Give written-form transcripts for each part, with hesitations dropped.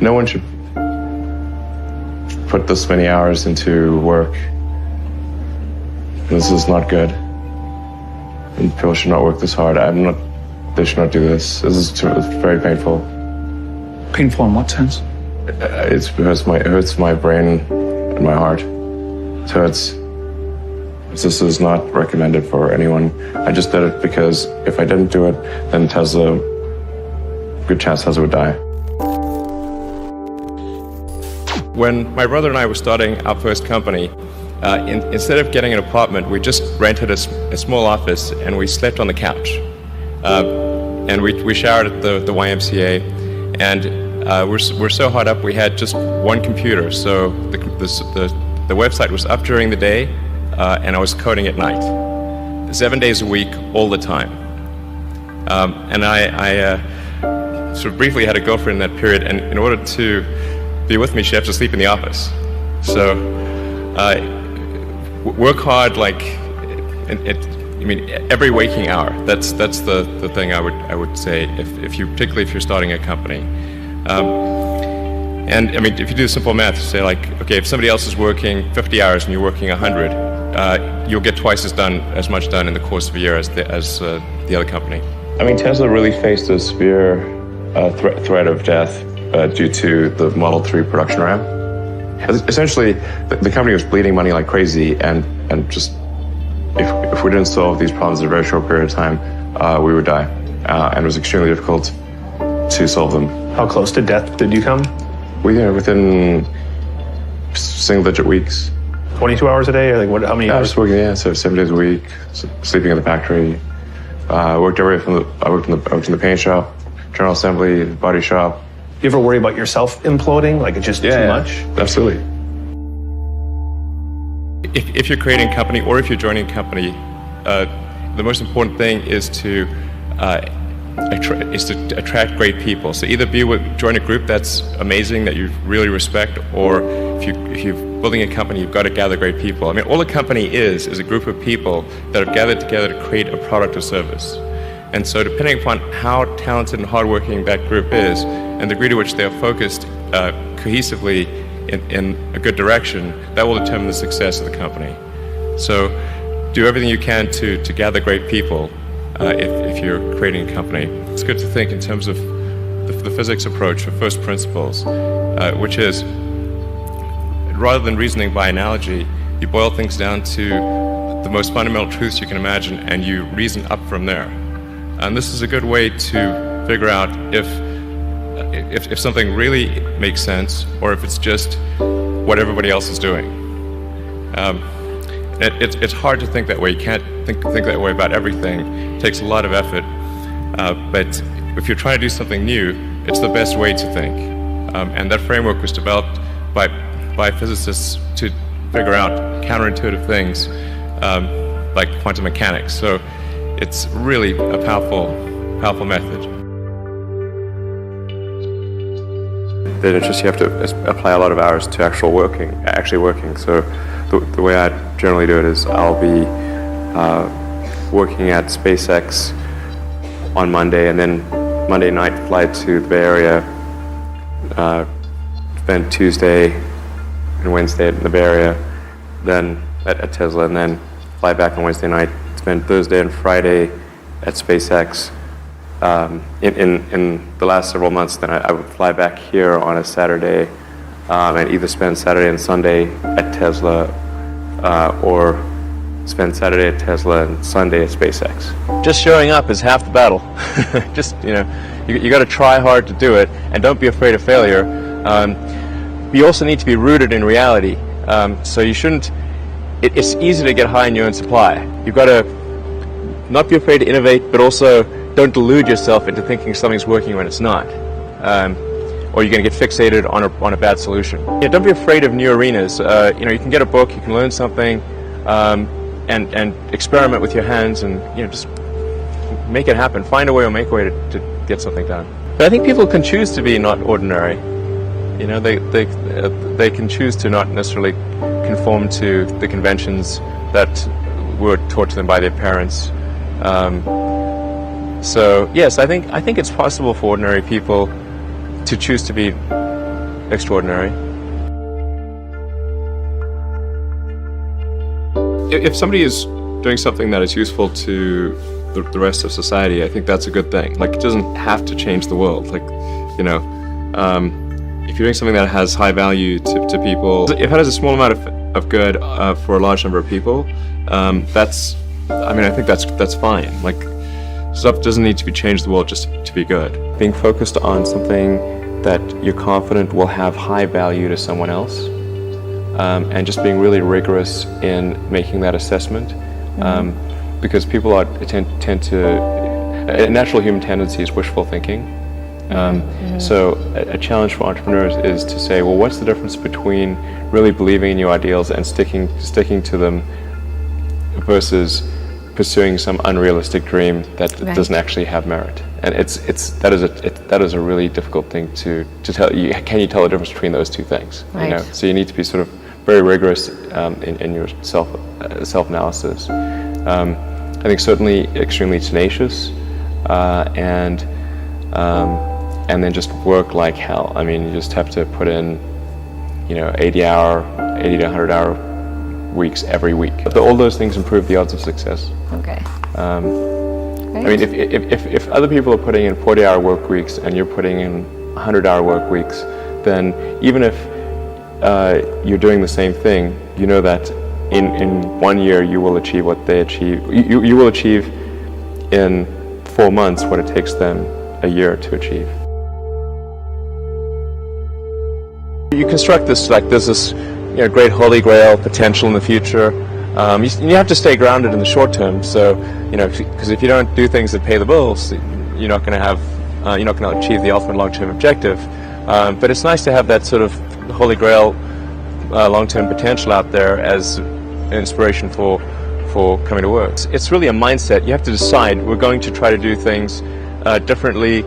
No one should put this many hours into work. This is not good. And people should not work this hard. They should not do this. This is very painful. Painful in what sense? It hurts my brain and my heart. It hurts. This is not recommended for anyone. I just did it because if I didn't do it, then good chance Tesla would die. When my brother and I were starting our first company, instead of getting an apartment, we just rented a small office and we slept on the couch. And we showered at the YMCA, and we're so hot up we had just one computer. So the website was up during the day, and I was coding at night, 7 days a week, all the time. And I sort of briefly had a girlfriend in that period, and in order to be with me, she had to sleep in the office. So work hard, every waking hour. That's the thing I would say particularly if you're starting a company. And I mean, if you do simple math, say okay, if somebody else is working 50 hours and you're working 100, you'll get twice as much done in the course of a year as the other company. I mean, Tesla really faced a severe threat of death due to the Model 3 production ramp. Essentially, the company was bleeding money like crazy, and just if we didn't solve these problems in a very short period of time, we would die. And it was extremely difficult to solve them. How close to death did you come? Within single-digit weeks. 22 hours a day, or how many hours? I was working, so 7 days a week, sleeping in the factory. I worked in the paint shop, general assembly, body shop. Do you ever worry about yourself imploding? It's just too much? Absolutely. If you're creating a company or if you're joining a company, the most important thing is to attract great people. So either join a group that's amazing, that you really respect, or if you're building a company, you've got to gather great people. I mean, all a company is a group of people that have gathered together to create a product or service. And so depending upon how talented and hardworking that group is, and the degree to which they are focused cohesively in a good direction, that will determine the success of the company. So do everything you can to gather great people if you're creating a company. It's good to think in terms of the physics approach for first principles, which is, rather than reasoning by analogy, you boil things down to the most fundamental truths you can imagine, and you reason up from there. And this is a good way to figure out if something really makes sense, or if it's just what everybody else is doing. It's hard to think that way. You can't think that way about everything. It takes a lot of effort. But if you're trying to do something new, it's the best way to think. And that framework was developed by physicists to figure out counterintuitive things like quantum mechanics. So it's really a powerful method. Then it's just you have to apply a lot of hours to actually working. So the way I generally do it is I'll be working at SpaceX on Monday, and then Monday night fly to the Bay Area, spend Tuesday and Wednesday in the Bay Area, then at Tesla, and then fly back on Wednesday night, spend Thursday and Friday at SpaceX. In the last several months, then I would fly back here on a Saturday and either spend Saturday and Sunday at Tesla or spend Saturday at Tesla and Sunday at SpaceX. Just showing up is half the battle. Just, you got to try hard to do it, and don't be afraid of failure. You also need to be rooted in reality. So you shouldn't, it's easy to get high in your own supply. You've got to not be afraid to innovate, but also don't delude yourself into thinking something's working when it's not. Or you're going to get fixated on a bad solution. Don't be afraid of new arenas. You can get a book, you can learn something, and experiment with your hands, and just make it happen. Find a way or make a way to get something done. But I think people can choose to be not ordinary. They can choose to not necessarily conform to the conventions that were taught to them by their parents. So yes, I think it's possible for ordinary people to choose to be extraordinary. If somebody is doing something that is useful to the rest of society, I think that's a good thing. Like, it doesn't have to change the world. Like, you know, if you're doing something that has high value to people, if it has a small amount of good for a large number of people, I think that's fine. Like, stuff doesn't need to be changed the world just to be good. Being focused on something that you're confident will have high value to someone else, and just being really rigorous in making that assessment, because people tend to, a natural human tendency is wishful thinking. So a challenge for entrepreneurs is to say, well, what's the difference between really believing in your ideals and sticking to them versus pursuing some unrealistic dream that doesn't actually have merit? And that is a really difficult thing to tell. Can you tell the difference between those two things? Right. You know? So you need to be sort of very rigorous in your self-analysis. I think certainly extremely tenacious, and then just work like hell. I mean, you just have to put in, 80 to 100 hour weeks every week. But all those things improve the odds of success. Okay. I mean, if other people are putting in 40-hour work weeks and you're putting in 100-hour work weeks, then even if you're doing the same thing, you know that in 1 year you will achieve what they achieve. You will achieve in 4 months what it takes them a year to achieve. You construct this like there's this great holy grail potential in the future. You have to stay grounded in the short term. So because if you don't do things that pay the bills, you're not going to achieve the ultimate long-term objective. But it's nice to have that sort of holy grail long-term potential out there as an inspiration for coming to work. It's really a mindset. You have to decide, we're going to try to do things differently,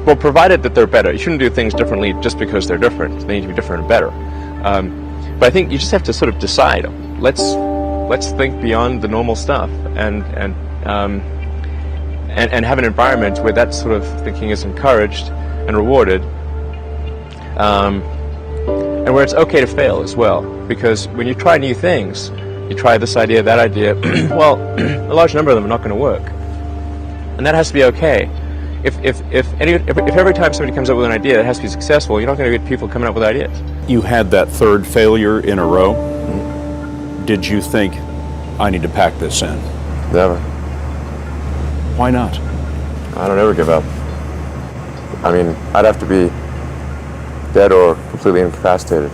well, provided that they're better. You shouldn't do things differently just because they're different. They need to be different and better. But I think you just have to sort of decide, let's think beyond the normal stuff and have an environment where that sort of thinking is encouraged and rewarded, and where it's okay to fail as well. Because when you try new things, you try this idea, that idea, well, a large number of them are not going to work, and that has to be okay. If every time somebody comes up with an idea that has to be successful, you're not going to get people coming up with ideas. You had that third failure in a row. Did you think, I need to pack this in? Never. Why not? I don't ever give up. I mean, I'd have to be dead or completely incapacitated.